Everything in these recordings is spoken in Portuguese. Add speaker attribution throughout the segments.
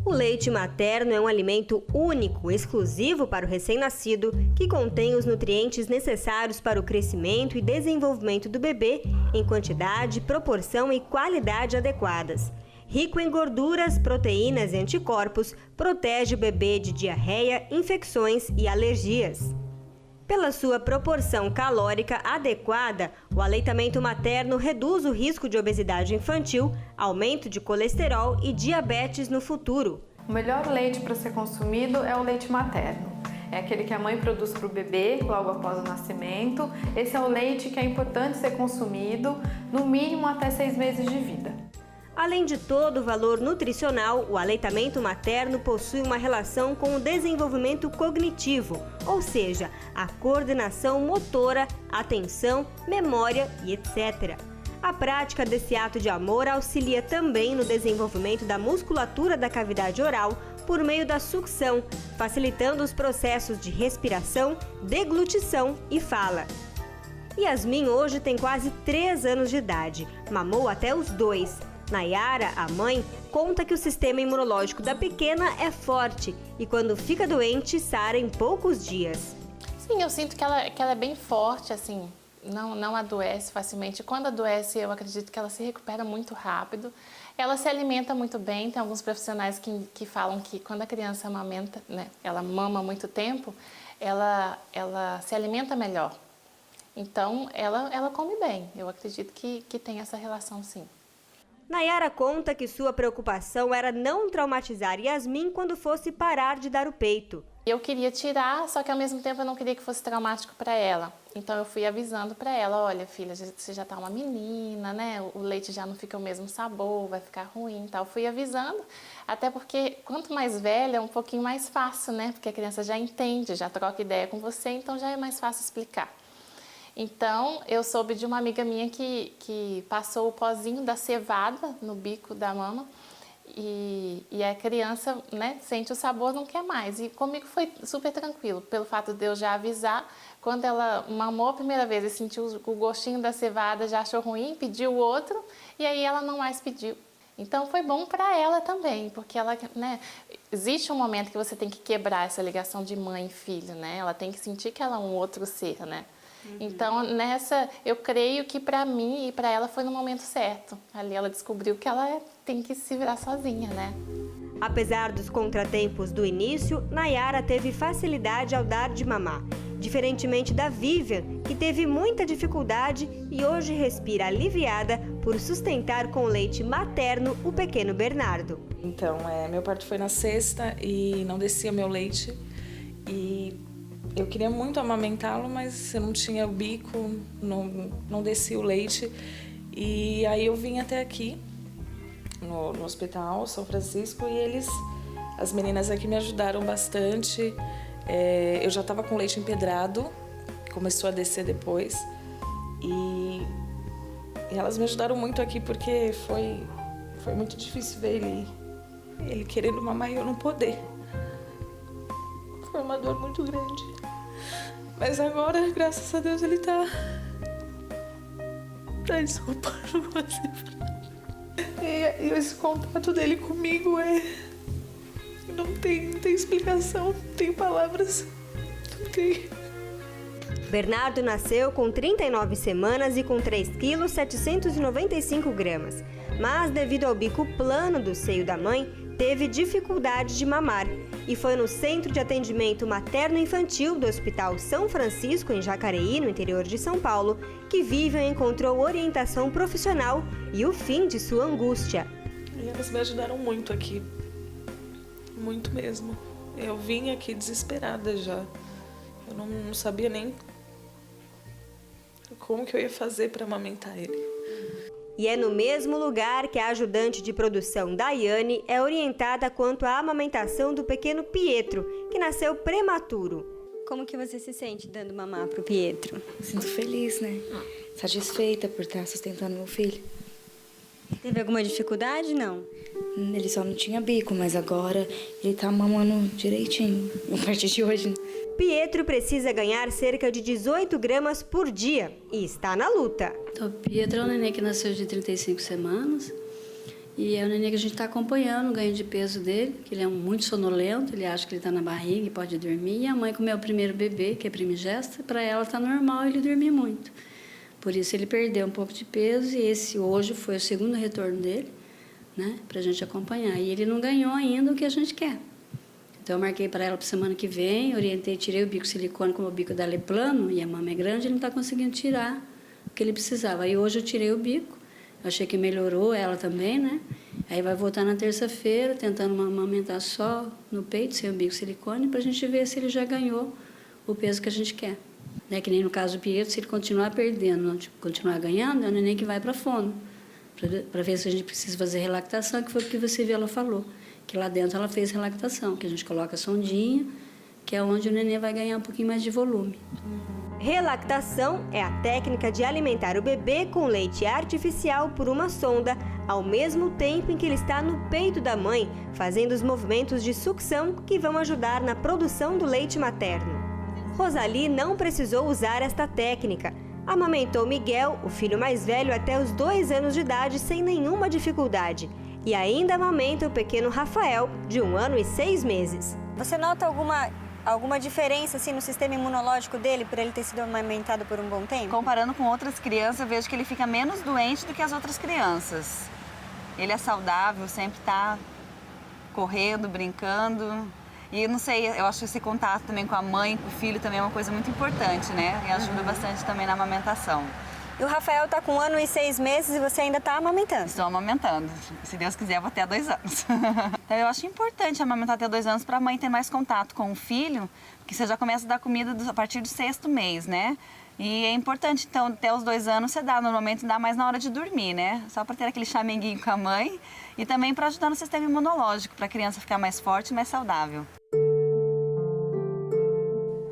Speaker 1: O leite materno é um alimento único, exclusivo para o recém-nascido, que contém os nutrientes necessários para o crescimento e desenvolvimento do bebê em quantidade, proporção e qualidade adequadas. Rico em gorduras, proteínas e anticorpos, protege o bebê de diarreia, infecções e alergias. Pela sua proporção calórica adequada, o aleitamento materno reduz o risco de obesidade infantil, aumento de colesterol e diabetes no futuro.
Speaker 2: O melhor leite para ser consumido é o leite materno. É aquele que a mãe produz para o bebê logo após o nascimento. Esse é o leite que é importante ser consumido, no mínimo até 6 meses de vida.
Speaker 1: Além de todo o valor nutricional, o aleitamento materno possui uma relação com o desenvolvimento cognitivo, ou seja, a coordenação motora, atenção, memória e etc. A prática desse ato de amor auxilia também no desenvolvimento da musculatura da cavidade oral por meio da sucção, facilitando os processos de respiração, deglutição e fala. Yasmin hoje tem quase 3 anos de idade, mamou até os 2. Nayara, a mãe, conta que o sistema imunológico da pequena é forte e quando fica doente, sara em poucos dias.
Speaker 3: Sim, eu sinto que ela é bem forte, assim, não adoece facilmente. Quando adoece, eu acredito que ela se recupera muito rápido. Ela se alimenta muito bem, tem alguns profissionais que falam que quando a criança amamenta, né, ela mama muito tempo, ela se alimenta melhor. Então, ela come bem, eu acredito que tem essa relação sim.
Speaker 1: Nayara conta que sua preocupação era não traumatizar Yasmin quando fosse parar de dar o peito.
Speaker 3: Eu queria tirar, só que ao mesmo tempo eu não queria que fosse traumático para ela. Então eu fui avisando para ela, olha filha, você já tá uma menina, né? O leite já não fica o mesmo sabor, vai ficar ruim e tal. Fui avisando, até porque quanto mais velha é um pouquinho mais fácil, né? Porque a criança já entende, já troca ideia com você, então já é mais fácil explicar. Então, eu soube de uma amiga minha que passou o pozinho da cevada no bico da mama e a criança, né, sente o sabor, não quer mais. E comigo foi super tranquilo, pelo fato de eu já avisar. Quando ela mamou a primeira vez e sentiu o gostinho da cevada, já achou ruim, pediu outro e aí ela não mais pediu. Então, foi bom para ela também, porque ela, né, existe um momento que você tem que quebrar essa ligação de mãe e filho, né? Ela tem que sentir que ela é um outro ser, né? Então, eu creio que para mim e para ela foi no momento certo. Ali ela descobriu que ela tem que se virar sozinha, né?
Speaker 1: Apesar dos contratempos do início, Nayara teve facilidade ao dar de mamar. Diferentemente da Vivian, que teve muita dificuldade e hoje respira aliviada por sustentar com leite materno o pequeno Bernardo.
Speaker 4: Então, meu parto foi na sexta e não descia meu leite e eu queria muito amamentá-lo, mas eu não tinha o bico, não descia o leite. E aí eu vim até aqui, no Hospital São Francisco, e as meninas aqui me ajudaram bastante. Eu já estava com leite empedrado, começou a descer depois. E elas me ajudaram muito aqui, porque foi muito difícil ver ele querendo mamar e eu não poder. Foi uma dor muito grande. Mas agora, graças a Deus, ele tá... Ai, desculpa, não consigo falar. E esse contato dele comigo não tem explicação, não tem palavras, não tem...
Speaker 1: Bernardo nasceu com 39 semanas e com 3 quilos 795 gramas. Mas, devido ao bico plano do seio da mãe, teve dificuldade de mamar. E foi no Centro de Atendimento Materno-Infantil do Hospital São Francisco, em Jacareí, no interior de São Paulo, que Vivian encontrou orientação profissional e o fim de sua angústia.
Speaker 4: E elas me ajudaram muito aqui. Muito mesmo. Eu vim aqui desesperada já. Eu não sabia nem como que eu ia fazer para amamentar ele.
Speaker 1: E é no mesmo lugar que a ajudante de produção Daiane é orientada quanto à amamentação do pequeno Pietro, que nasceu prematuro. Como que você se sente dando mamar pro Pietro?
Speaker 5: Sinto feliz, né? Satisfeita por estar sustentando meu filho.
Speaker 1: Teve alguma dificuldade, não?
Speaker 5: Ele só não tinha bico, mas agora ele tá mamando direitinho, a partir de hoje.
Speaker 1: Pietro precisa ganhar cerca de 18 gramas por dia e está na luta.
Speaker 6: Então, Pietro é um neném que nasceu de 35 semanas E é o neném que a gente está acompanhando o ganho de peso dele, que ele é muito sonolento, ele acha que ele está na barriga e pode dormir. E a mãe, como é o primeiro bebê, que é primigesta, para ela está normal ele dormir muito. Por isso ele perdeu um pouco de peso e esse hoje foi o segundo retorno dele, né, para a gente acompanhar. E ele não ganhou ainda o que a gente quer. Então eu marquei para ela para semana que vem, orientei, tirei o bico silicone, como o bico dela é plano e a mama é grande, ele não está conseguindo tirar o que ele precisava. Aí hoje eu tirei o bico, achei que melhorou ela também, né? Aí vai voltar na terça-feira, tentando amamentar só no peito, sem o bico silicone, para a gente ver se ele já ganhou o peso que a gente quer. Né? Que nem no caso do Pietro, se ele continuar perdendo, não continuar ganhando, é o neném que vai para fono, para ver se a gente precisa fazer relactação, que foi o que você viu, ela falou, que lá dentro ela fez relactação, que a gente coloca a sondinha, que é onde o neném vai ganhar um pouquinho mais de volume.
Speaker 1: Relactação é a técnica de alimentar o bebê com leite artificial por uma sonda, ao mesmo tempo em que ele está no peito da mãe, fazendo os movimentos de sucção que vão ajudar na produção do leite materno. Rosali não precisou usar esta técnica. Amamentou Miguel, o filho mais velho, até os 2 anos de idade sem nenhuma dificuldade. E ainda amamenta o pequeno Rafael, de 1 ano e 6 meses.
Speaker 7: Você nota alguma diferença assim, no sistema imunológico dele, por ele ter sido amamentado por um bom tempo?
Speaker 8: Comparando com outras crianças, eu vejo que ele fica menos doente do que as outras crianças. Ele é saudável, sempre está correndo, brincando. E não sei, eu acho que esse contato também com a mãe, com o filho, também é uma coisa muito importante, né? E ajuda bastante também na amamentação.
Speaker 7: E o Rafael está com 1 ano e 6 meses e você ainda está amamentando?
Speaker 8: Estou amamentando. Se Deus quiser, eu vou até 2 anos. Então, eu acho importante amamentar até 2 anos para a mãe ter mais contato com o filho, porque você já começa a dar comida a partir do 6º mês, né? E é importante, então, até os 2 anos você dá, normalmente dá mais na hora de dormir, né? Só para ter aquele chameguinho com a mãe e também para ajudar no sistema imunológico, para a criança ficar mais forte e mais saudável.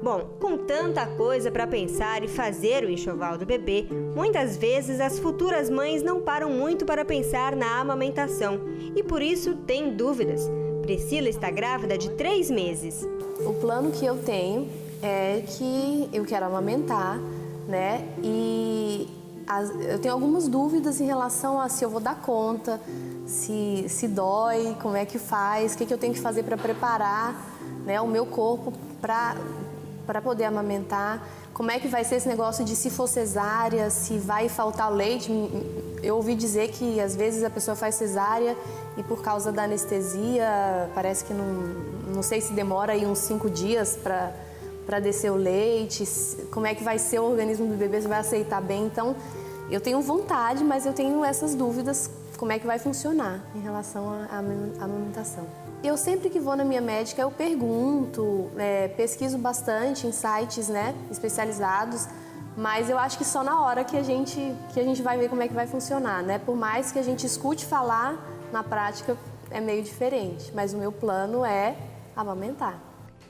Speaker 1: Bom, com tanta coisa para pensar e fazer o enxoval do bebê, muitas vezes as futuras mães não param muito para pensar na amamentação e por isso têm dúvidas. Priscila está grávida de 3 meses.
Speaker 9: O plano que eu tenho é que eu quero amamentar, né? E eu tenho algumas dúvidas em relação a se eu vou dar conta, se dói, como é que faz, o que eu tenho que fazer para preparar, né, o meu corpo para poder amamentar, como é que vai ser esse negócio de se for cesárea, se vai faltar leite. Eu ouvi dizer que às vezes a pessoa faz cesárea e por causa da anestesia, parece que não sei se demora aí uns 5 dias para descer o leite, como é que vai ser o organismo do bebê, se vai aceitar bem. Então, eu tenho vontade, mas eu tenho essas dúvidas, como é que vai funcionar em relação à amamentação. Eu sempre que vou na minha médica, eu pergunto, pesquiso bastante em sites, né, especializados, mas eu acho que só na hora que a gente vai ver como é que vai funcionar, né? Por mais que a gente escute falar, na prática é meio diferente, mas o meu plano é amamentar.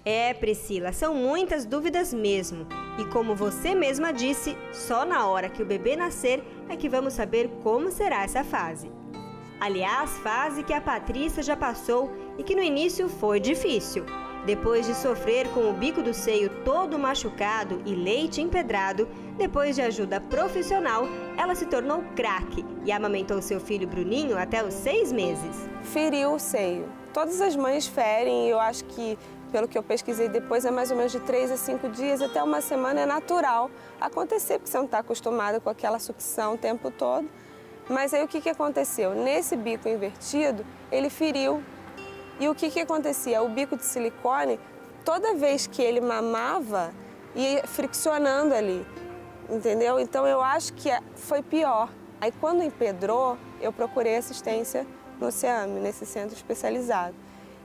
Speaker 1: É, Priscila, são muitas dúvidas mesmo. E como você mesma disse, só na hora que o bebê nascer é que vamos saber como será essa fase. Aliás, fase que a Patrícia já passou e que no início foi difícil. Depois de sofrer com o bico do seio todo machucado e leite empedrado, depois de ajuda profissional, ela se tornou craque e amamentou seu filho Bruninho até os 6 meses.
Speaker 10: Feriu o seio. Todas as mães ferem e eu acho que, pelo que eu pesquisei depois, é mais ou menos de 3 a 5 dias, até uma semana é natural acontecer, porque você não está acostumada com aquela sucção o tempo todo. Mas aí o que aconteceu? Nesse bico invertido, ele feriu. E o que acontecia? O bico de silicone, toda vez que ele mamava, ia friccionando ali, entendeu? Então eu acho que foi pior. Aí quando empedrou, eu procurei assistência no CEAME, nesse centro especializado.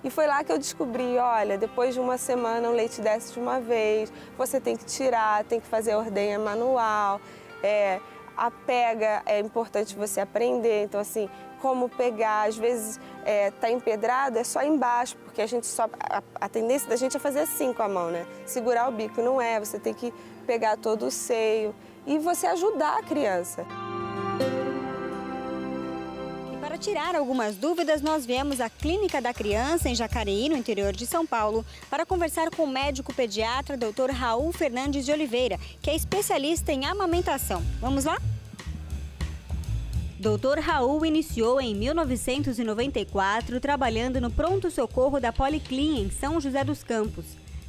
Speaker 10: E foi lá que eu descobri, olha, depois de uma semana o leite desce de uma vez, você tem que tirar, tem que fazer a ordenha manual, a pega é importante você aprender, então assim, como pegar, às vezes tá empedrado, é só embaixo, porque a gente a tendência da gente é fazer assim com a mão, né? Segurar o bico, não é, você tem que pegar todo o seio e você ajudar a criança.
Speaker 7: Para tirar algumas dúvidas, nós viemos à Clínica da Criança, em Jacareí, no interior de São Paulo, para conversar com o médico pediatra Dr. Raul Fernandes de Oliveira, que é especialista em amamentação. Vamos lá? Dr. Raul iniciou em 1994 trabalhando no pronto-socorro da Policlin, em São José dos Campos.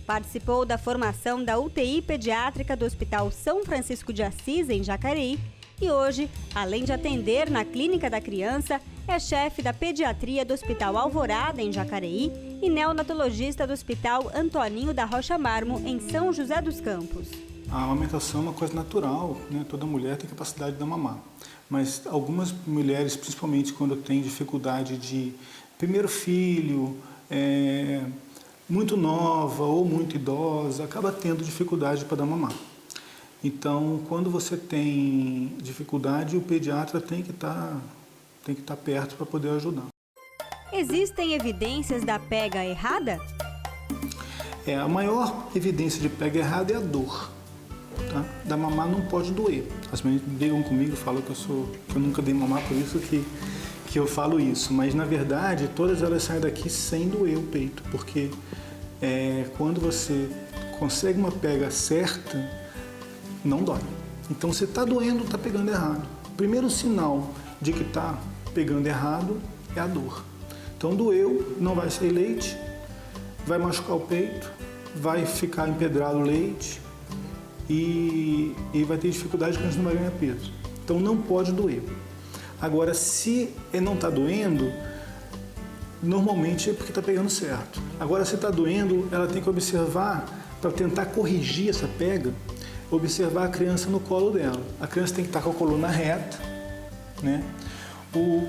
Speaker 7: Participou da formação da UTI pediátrica do Hospital São Francisco de Assis, em Jacareí, e hoje, além de atender na Clínica da Criança, é chefe da pediatria do Hospital Alvorada, em Jacareí, e neonatologista do Hospital Antoninho da Rocha Marmo, em São José dos Campos.
Speaker 11: A amamentação é uma coisa natural, né? Toda mulher tem capacidade de mamar. Mas algumas mulheres, principalmente quando tem dificuldade de primeiro filho, muito nova ou muito idosa, acaba tendo dificuldade para dar mamar. Então, quando você tem dificuldade, o pediatra tem que estar perto para poder ajudar.
Speaker 7: Existem evidências da pega errada?
Speaker 11: A maior evidência de pega errada é a dor. Tá? Dar mamar não pode doer. As mães brigam comigo, falam que eu nunca dei mamar, por isso que eu falo isso. Mas, na verdade, todas elas saem daqui sem doer o peito, porque quando você consegue uma pega certa, não dói. Então, se está doendo, está pegando errado. O primeiro sinal de que está pegando errado é a dor. Então, doeu, não vai sair leite, vai machucar o peito, vai ficar empedrado o leite, e vai ter dificuldade, que a criança não vai ganhar peso. Então não pode doer. Agora, se não está doendo, normalmente é porque está pegando certo. Agora, se está doendo, ela tem que observar, para tentar corrigir essa pega, observar a criança no colo dela. A criança tem que estar com a coluna reta, né?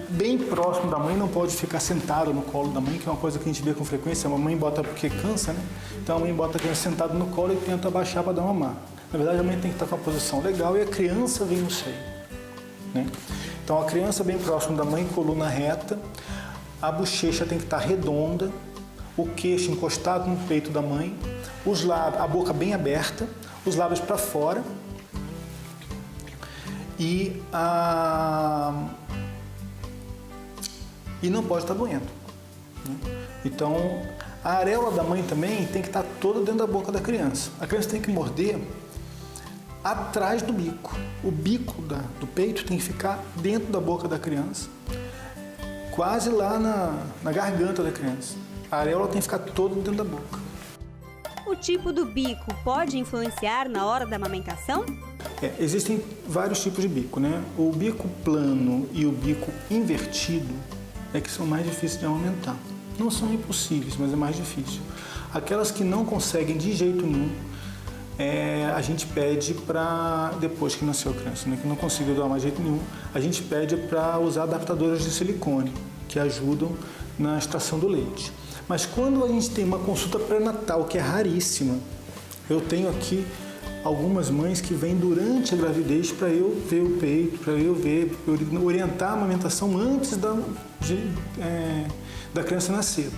Speaker 11: Bem próximo da mãe, não pode ficar sentado no colo da mãe, que é uma coisa que a gente vê com frequência. A mamãe bota porque cansa, né? Então a mãe bota a criança sentada no colo e tenta abaixar para dar mamar. Na verdade, a mãe tem que estar com uma posição legal e a criança vem no seio, né? Então, a criança bem próximo da mãe, coluna reta, a bochecha tem que estar redonda, o queixo encostado no peito da mãe, os lábios, a boca bem aberta, os lábios para fora e não pode estar doendo, né? Então, a areola da mãe também tem que estar toda dentro da boca da criança. A criança tem que morder atrás do bico. O bico do peito tem que ficar dentro da boca da criança, quase lá na garganta da criança. A areola tem que ficar toda dentro da boca.
Speaker 7: O tipo do bico pode influenciar na hora da amamentação?
Speaker 11: Existem vários tipos de bico, né? O bico plano e o bico invertido que são mais difíceis de amamentar. Não são impossíveis, mas é mais difícil. Aquelas que não conseguem de jeito nenhum, a gente pede para, depois que nasceu a criança, né, que não conseguiu dar mais jeito nenhum, a gente pede para usar adaptadores de silicone, que ajudam na extração do leite. Mas quando a gente tem uma consulta pré-natal, que é raríssima, eu tenho aqui algumas mães que vêm durante a gravidez para eu ver o peito, para eu orientar a amamentação antes da criança nascer.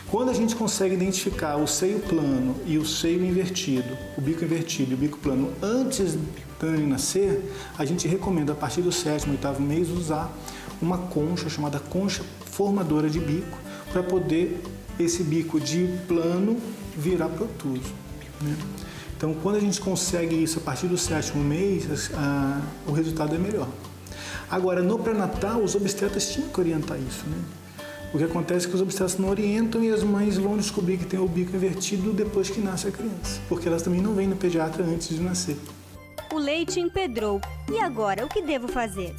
Speaker 11: Quando a gente consegue identificar o seio plano e o seio invertido, o bico invertido e o bico plano antes da neném nascer, a gente recomenda a partir do 7º, 8º mês usar uma concha chamada concha formadora de bico para poder esse bico de plano virar protuso, né? Então, quando a gente consegue isso a partir do 7º mês, o resultado é melhor. Agora, no pré-natal, os obstetras tinham que orientar isso, né? O que acontece é que os obstetras não orientam e as mães vão descobrir que tem o bico invertido depois que nasce a criança, porque elas também não vêm no pediatra antes de nascer.
Speaker 7: O leite empedrou. E agora, o que devo fazer?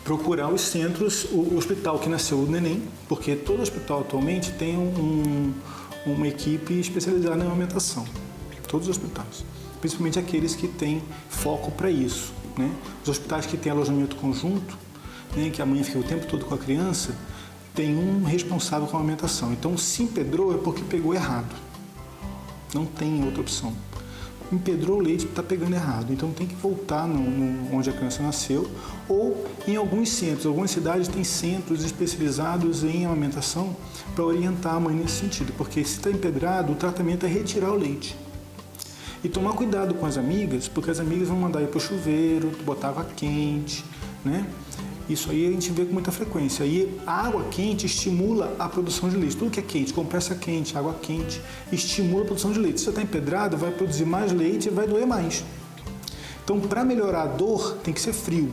Speaker 11: Procurar os centros, o hospital que nasceu o neném, porque todo hospital atualmente tem uma equipe especializada em amamentação. Todos os hospitais, principalmente aqueles que têm foco para isso, né? Os hospitais que têm alojamento conjunto, né, que a mãe fica o tempo todo com a criança, tem um responsável com a amamentação. Então, se empedrou é porque pegou errado. Não tem outra opção. Empedrou o leite, está pegando errado. Então, tem que voltar onde a criança nasceu. Ou em alguns centros, algumas cidades têm centros especializados em amamentação para orientar a mãe nesse sentido. Porque se está empedrado, o tratamento é retirar o leite. E tomar cuidado com as amigas, porque as amigas vão mandar ir para o chuveiro, botar água quente, né? Isso aí a gente vê com muita frequência. E a água quente estimula a produção de leite. Tudo que é quente, compressa quente, água quente, estimula a produção de leite. Se você está empedrado, vai produzir mais leite e vai doer mais. Então, para melhorar a dor, tem que ser frio.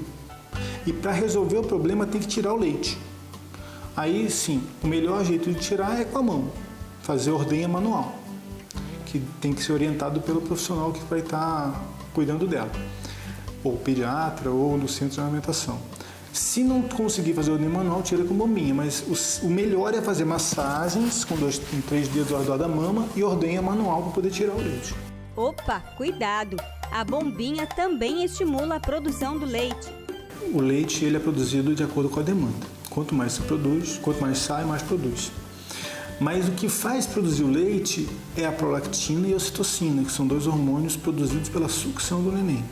Speaker 11: E para resolver o problema tem que tirar o leite. Aí sim, o melhor jeito de tirar é com a mão, fazer ordenha manual, que tem que ser orientado pelo profissional que vai estar cuidando dela, ou pediatra ou no centro de alimentação. Se não conseguir fazer ordenha manual, tira com bombinha, mas o melhor é fazer massagens com 3 dedos ao redor da mama e ordenha manual para poder tirar o leite.
Speaker 7: Opa, cuidado! A bombinha também estimula a produção do leite.
Speaker 11: O leite ele é produzido de acordo com a demanda. Quanto mais se produz, quanto mais sai, mais produz. Mas o que faz produzir o leite é a prolactina e a ocitocina, que são 2 hormônios produzidos pela sucção do neném.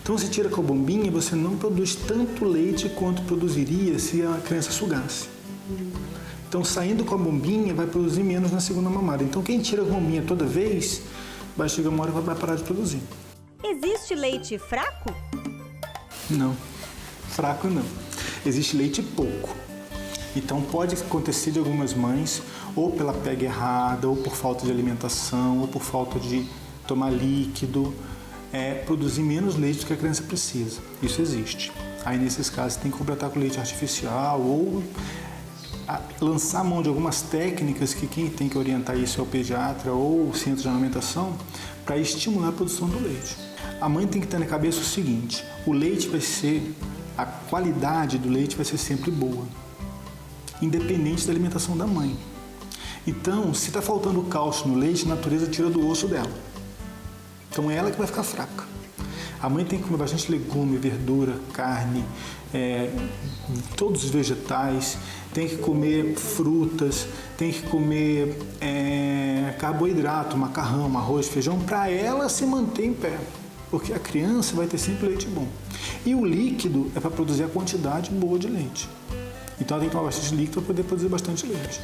Speaker 11: Então, se tira com a bombinha, você não produz tanto leite quanto produziria se a criança sugasse. Então, saindo com a bombinha, vai produzir menos na segunda mamada. Então, quem tira com a bombinha toda vez, vai chegar uma hora e vai parar de produzir.
Speaker 7: Existe leite fraco?
Speaker 11: Não, fraco não. Existe leite pouco. Então pode acontecer de algumas mães, ou pela pega errada, ou por falta de alimentação, ou por falta de tomar líquido, produzir menos leite do que a criança precisa. Isso existe. Aí nesses casos tem que completar com leite artificial ou lançar a mão de algumas técnicas que quem tem que orientar isso é o pediatra ou o centro de alimentação para estimular a produção do leite. A mãe tem que ter na cabeça o seguinte, a qualidade do leite vai ser sempre boa, independente da alimentação da mãe. Então, se está faltando cálcio no leite, a natureza tira do osso dela. Então é ela que vai ficar fraca. A mãe tem que comer bastante legume, verdura, carne, todos os vegetais, tem que comer frutas, tem que comer carboidrato, macarrão, arroz, feijão, para ela se manter em pé. Porque a criança vai ter sempre leite bom. E o líquido é para produzir a quantidade boa de leite. Então ela tem que tomar bastante líquido para poder produzir bastante leite.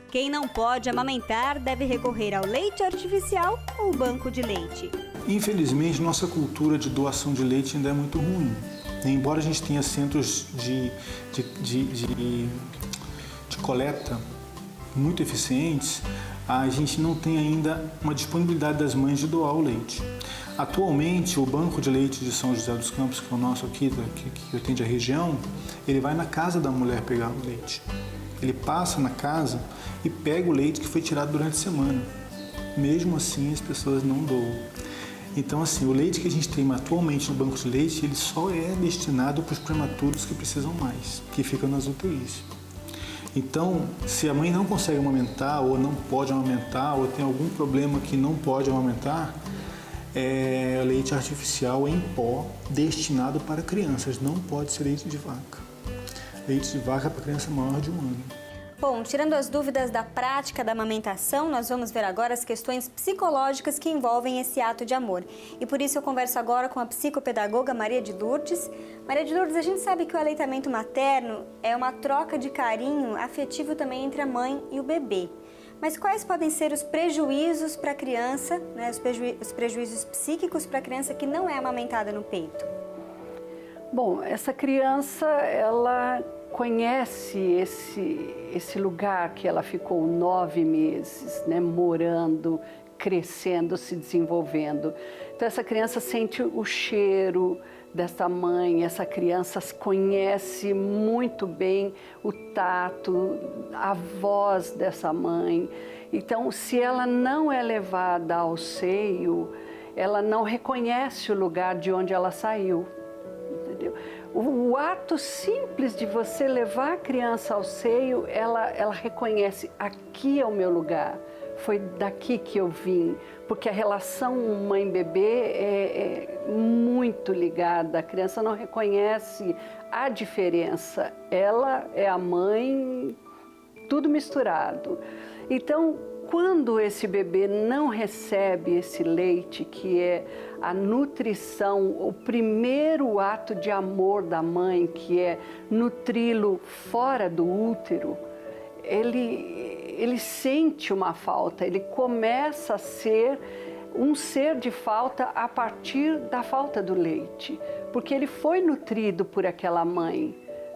Speaker 7: Quem não pode amamentar deve recorrer ao leite artificial ou banco de leite.
Speaker 11: Infelizmente, nossa cultura de doação de leite ainda é muito ruim. Embora a gente tenha centros de coleta muito eficientes, a gente não tem ainda uma disponibilidade das mães de doar o leite. Atualmente, o Banco de Leite de São José dos Campos, que é o nosso aqui, que atende a região, ele vai na casa da mulher pegar o leite. Ele passa na casa e pega o leite que foi tirado durante a semana. Mesmo assim, as pessoas não doam. Então, assim, o leite que a gente tem atualmente no banco de leite, ele só é destinado para os prematuros que precisam mais, que ficam nas UTIs. Então, se a mãe não consegue amamentar, ou não pode amamentar, ou tem algum problema que não pode amamentar, leite artificial em pó destinado para crianças, não pode ser leite de vaca. Leite de vaca para criança maior de 1 ano.
Speaker 7: Bom, tirando as dúvidas da prática da amamentação, nós vamos ver agora as questões psicológicas que envolvem esse ato de amor. E por isso eu converso agora com a psicopedagoga Maria de Lourdes. Maria de Lourdes, a gente sabe que o aleitamento materno é uma troca de carinho afetivo também entre a mãe e o bebê. Mas quais podem ser os prejuízos para a criança, né, os prejuízos psíquicos para a criança que não é amamentada no peito?
Speaker 12: Bom, essa criança, ela conhece esse lugar que ela ficou 9 meses, né, morando, crescendo, se desenvolvendo. Então, essa criança sente o cheiro dessa mãe, essa criança conhece muito bem o tato, a voz dessa mãe. Então, se ela não é levada ao seio, ela não reconhece o lugar de onde ela saiu, entendeu? O ato simples de você levar a criança ao seio, ela reconhece, aqui é o meu lugar, foi daqui que eu vim, porque a relação mãe-bebê é muito ligada, a criança não reconhece a diferença, ela é a mãe, tudo misturado. Então, quando esse bebê não recebe esse leite, que é a nutrição, o primeiro ato de amor da mãe, que é nutri-lo fora do útero, ele sente uma falta, ele começa a ser um ser de falta a partir da falta do leite, porque ele foi nutrido por aquela mãe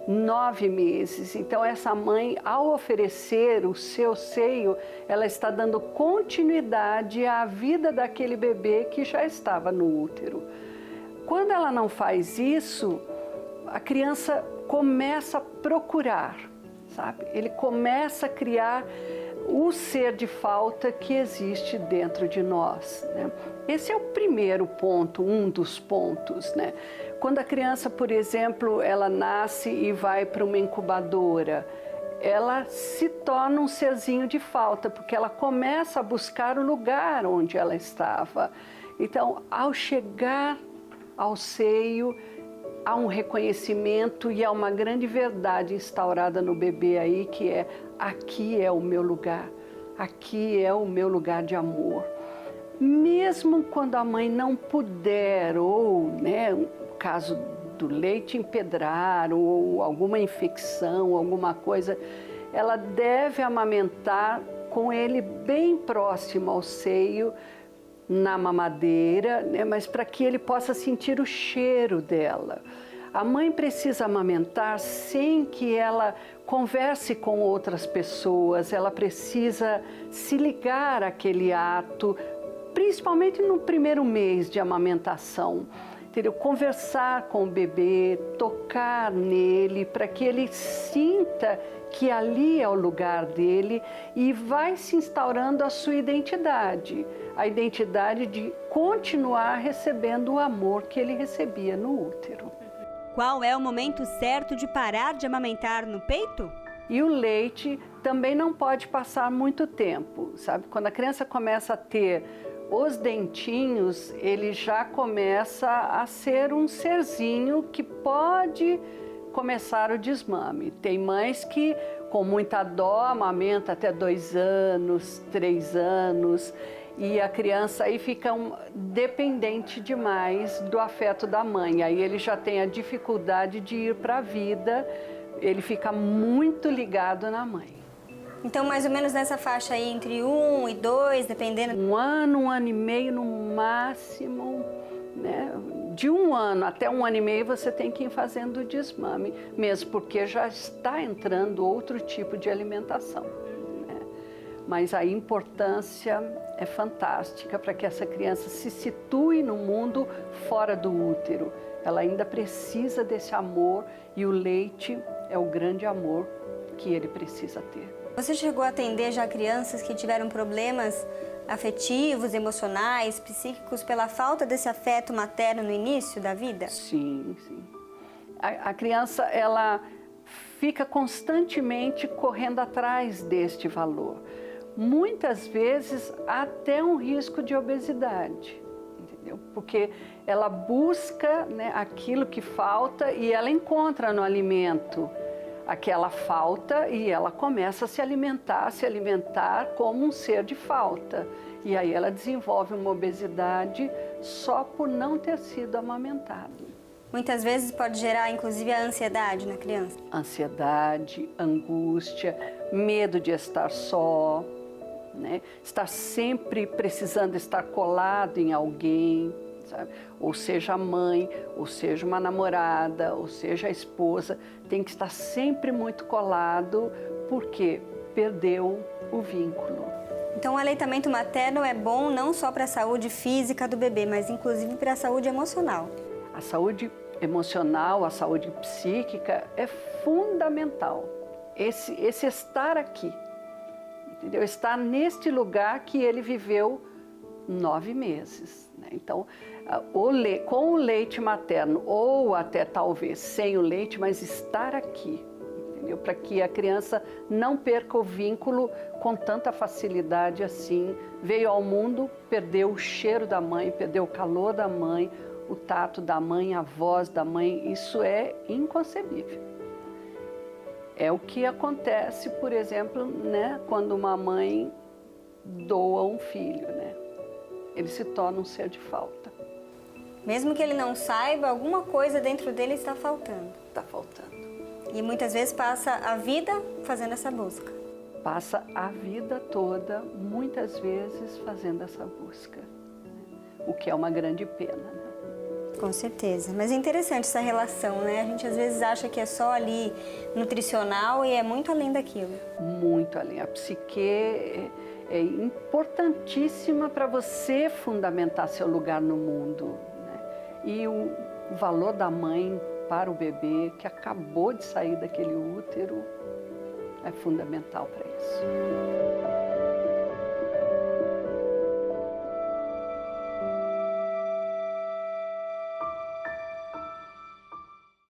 Speaker 12: 9 meses. Então, essa mãe, ao oferecer o seu seio, ela está dando continuidade à vida daquele bebê que já estava no útero. Quando ela não faz isso, a criança começa a procurar, sabe? Ele começa a criar o ser de falta que existe dentro de nós, né? Esse é o primeiro ponto, um dos pontos, né? Quando a criança, por exemplo, ela nasce e vai para uma incubadora, ela se torna um serzinho de falta, porque ela começa a buscar o lugar onde ela estava. Então, ao chegar ao seio, há um reconhecimento e há uma grande verdade instaurada no bebê aí, que é: aqui é o meu lugar, aqui é o meu lugar de amor. Mesmo quando a mãe não puder, ou, né, o caso do leite empedrar, ou alguma infecção, alguma coisa, ela deve amamentar com ele bem próximo ao seio, na mamadeira, né, mas para que ele possa sentir o cheiro dela. A mãe precisa amamentar sem que ela converse com outras pessoas, ela precisa se ligar àquele ato, principalmente no primeiro mês de amamentação. Entendeu? Conversar com o bebê, tocar nele, para que ele sinta que ali é o lugar dele e vai se instaurando a sua identidade. A identidade de continuar recebendo o amor que ele recebia no útero.
Speaker 7: Qual é o momento certo de parar de amamentar no peito?
Speaker 12: E o leite também não pode passar muito tempo, sabe? Quando a criança começa a ter os dentinhos, ele já começa a ser um serzinho que pode começar o desmame. Tem mães que, com muita dó, amamenta até 2 anos, 3 anos, e a criança aí fica dependente demais do afeto da mãe. Aí ele já tem a dificuldade de ir para a vida, ele fica muito ligado na mãe.
Speaker 7: Então, mais ou menos nessa faixa aí, entre 1 e 2, dependendo...
Speaker 12: 1 ano e meio no máximo, né? De 1 ano até 1 ano e meio você tem que ir fazendo o desmame, mesmo porque já está entrando outro tipo de alimentação, né? Mas a importância é fantástica para que essa criança se situe no mundo fora do útero. Ela ainda precisa desse amor e o leite é o grande amor que ele precisa ter.
Speaker 7: Você chegou a atender já crianças que tiveram problemas afetivos, emocionais, psíquicos, pela falta desse afeto materno no início da vida?
Speaker 12: Sim, sim. A criança, ela fica constantemente correndo atrás deste valor. Muitas vezes, até um risco de obesidade, entendeu? Porque ela busca, né, aquilo que falta e ela encontra no alimento aquela falta e ela começa a se alimentar como um ser de falta. E aí ela desenvolve uma obesidade só por não ter sido amamentado.
Speaker 7: Muitas vezes pode gerar, inclusive, a ansiedade na criança.
Speaker 12: Ansiedade, angústia, medo de estar só, né? Estar sempre precisando estar colado em alguém, sabe? Ou seja a mãe, ou seja uma namorada, ou seja a esposa, tem que estar sempre muito colado porque perdeu o vínculo.
Speaker 7: Então o aleitamento materno é bom não só para a saúde física do bebê, mas inclusive para a saúde emocional.
Speaker 12: A saúde emocional, a saúde psíquica é fundamental. Esse estar aqui, entendeu? Estar neste lugar que ele viveu 9 meses, né? Então, com o leite materno, ou até talvez sem o leite, mas estar aqui, entendeu? Para que a criança não perca o vínculo com tanta facilidade assim. Veio ao mundo, perdeu o cheiro da mãe, perdeu o calor da mãe, o tato da mãe, a voz da mãe. Isso é inconcebível. É o que acontece, por exemplo, né, quando uma mãe doa um filho, né? Ele se torna um ser de falta.
Speaker 7: Mesmo que ele não saiba, alguma coisa dentro dele está faltando.
Speaker 12: Está faltando.
Speaker 7: E muitas vezes passa a vida fazendo essa busca.
Speaker 12: Passa a vida toda, muitas vezes, fazendo essa busca, o que é uma grande pena, né?
Speaker 7: Com certeza. Mas é interessante essa relação, né? A gente às vezes acha que é só ali nutricional e é muito além daquilo.
Speaker 12: Muito além. A psique é importantíssima para você fundamentar seu lugar no mundo, né? E o valor da mãe para o bebê que acabou de sair daquele útero é fundamental para isso.